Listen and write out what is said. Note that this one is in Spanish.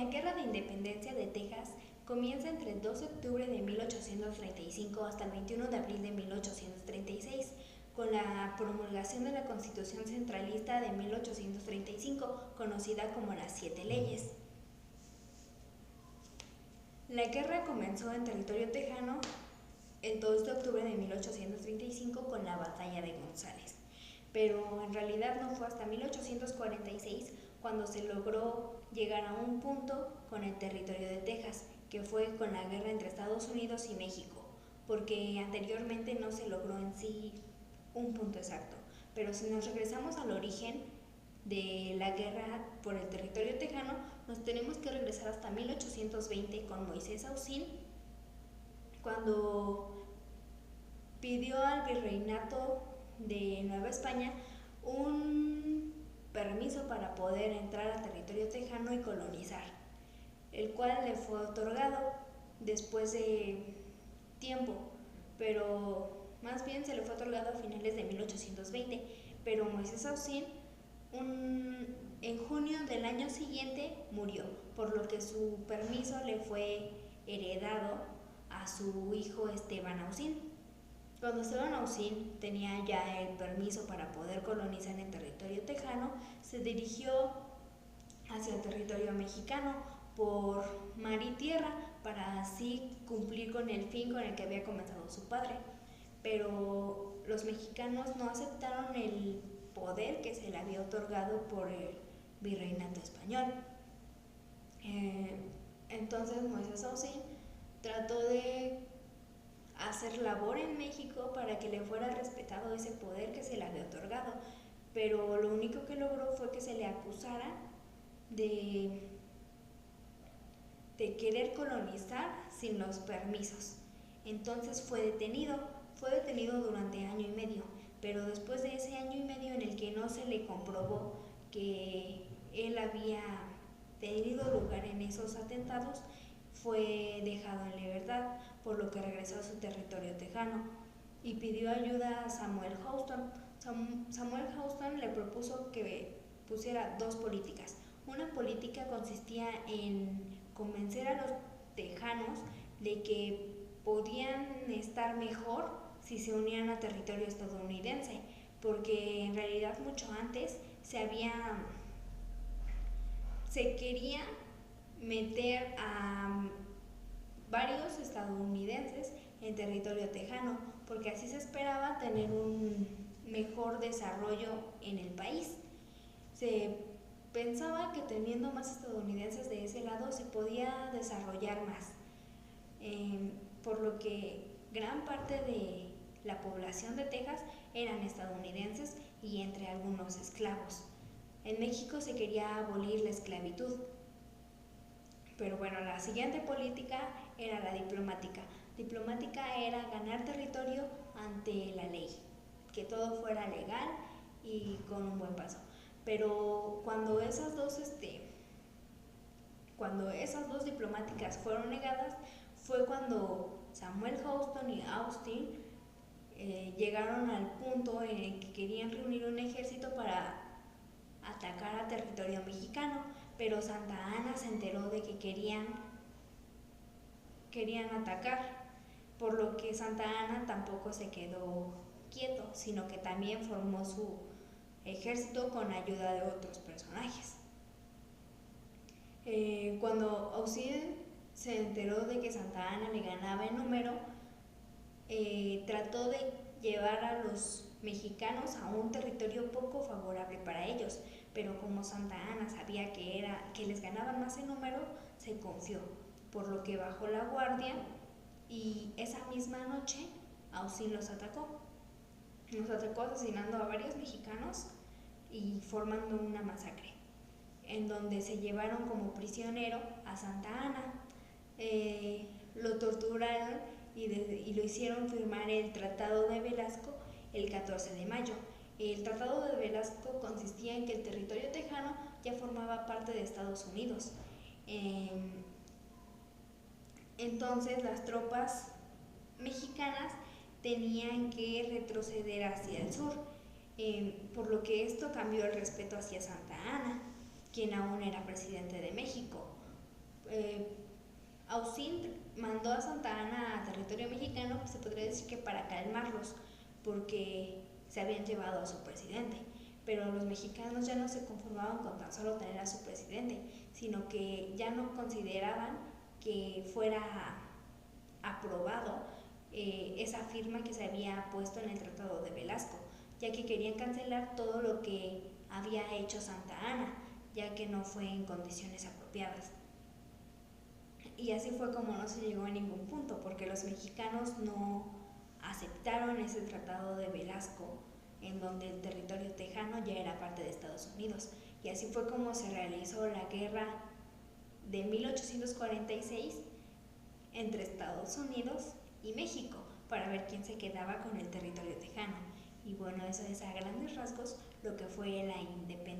La Guerra de Independencia de Texas comienza entre el 2 de octubre de 1835 hasta el 21 de abril de 1836, con la promulgación de la Constitución Centralista de 1835, conocida como las Siete Leyes. La guerra comenzó en territorio tejano el 2 de octubre de 1835 con la Batalla de González, pero en realidad no fue hasta 1846 cuando se logró llegar a un punto con el territorio de Texas, que fue con la guerra entre Estados Unidos y México, porque anteriormente no se logró en sí un punto exacto. Pero si nos regresamos al origen de la guerra por el territorio tejano, nos tenemos que regresar hasta 1820 con Moisés Austin, cuando pidió al virreinato de Nueva España un permiso para poder entrar al territorio tejano y colonizar, el cual le fue otorgado después de tiempo, pero más bien se le fue otorgado a finales de 1820, pero Moisés Austin en junio del año siguiente murió, por lo que su permiso le fue heredado a su hijo Esteban Austin. Cuando Esteban Austin tenía ya el permiso para poder colonizar el territorio tejano, se dirigió hacia el territorio mexicano por mar y tierra para así cumplir con el fin con el que había comenzado su padre. Pero los mexicanos no aceptaron el poder que se le había otorgado por el virreinato español. Entonces Moisés Austin trató de hacer labor en México para que le fuera respetado ese poder que se le había otorgado, pero lo único que logró fue que se le acusara de querer colonizar sin los permisos. Entonces fue detenido durante año y medio, pero después de ese año y medio en el que no se le comprobó que él había tenido lugar en esos atentados, fue dejado en libertad, por lo que regresó a su territorio tejano y pidió ayuda a Samuel Houston. Samuel Houston le propuso que pusiera dos políticas. Una política consistía en convencer a los tejanos de que podían estar mejor si se unían a territorio estadounidense, porque en realidad mucho antes se quería meter a varios estadounidenses en territorio tejano, porque así se esperaba tener un mejor desarrollo en el país. Se pensaba que teniendo más estadounidenses de ese lado se podía desarrollar más, por lo que gran parte de la población de Texas eran estadounidenses y entre algunos esclavos. En México se quería abolir la esclavitud, pero bueno, la siguiente política era la diplomática. Diplomática era ganar territorio ante la ley, que todo fuera legal y con un buen paso. Pero cuando esas dos diplomáticas fueron negadas, fue cuando Samuel Houston y Austin llegaron al punto en el que querían reunir un ejército para atacar a territorio mexicano, pero Santa Anna se enteró de que querían atacar, por lo que Santa Anna tampoco se quedó quieto, sino que también formó su ejército con ayuda de otros personajes. Cuando Austin se enteró de que Santa Anna le ganaba en número, trató de llevar a los mexicanos a un territorio poco favorable para ellos, pero como Santa Anna sabía que les ganaban más en número, se confió, por lo que bajó la guardia y esa misma noche Austin los atacó asesinando a varios mexicanos y formando una masacre, en donde se llevaron como prisionero a Santa Anna. Lo torturaron y lo hicieron firmar el Tratado de Velasco el 14 de mayo. El Tratado de Velasco consistía en que el territorio tejano ya formaba parte de Estados Unidos. Entonces las tropas mexicanas tenían que retroceder hacia el sur, por lo que esto cambió el respeto hacia Santa Anna, quien aún era presidente de México. Austin mandó a Santa Ana a territorio mexicano, se podría decir que para calmarlos, porque se habían llevado a su presidente. Pero los mexicanos ya no se conformaban con tan solo tener a su presidente, sino que ya no consideraban que fuera aprobado esa firma que se había puesto en el Tratado de Velasco, ya que querían cancelar todo lo que había hecho Santa Ana, ya que no fue en condiciones apropiadas. Y así fue como no se llegó a ningún punto, porque los mexicanos no aceptaron ese tratado de Velasco, en donde el territorio tejano ya era parte de Estados Unidos. Y así fue como se realizó la guerra de 1846 entre Estados Unidos y México, para ver quién se quedaba con el territorio tejano. Y bueno, eso es a grandes rasgos lo que fue la independencia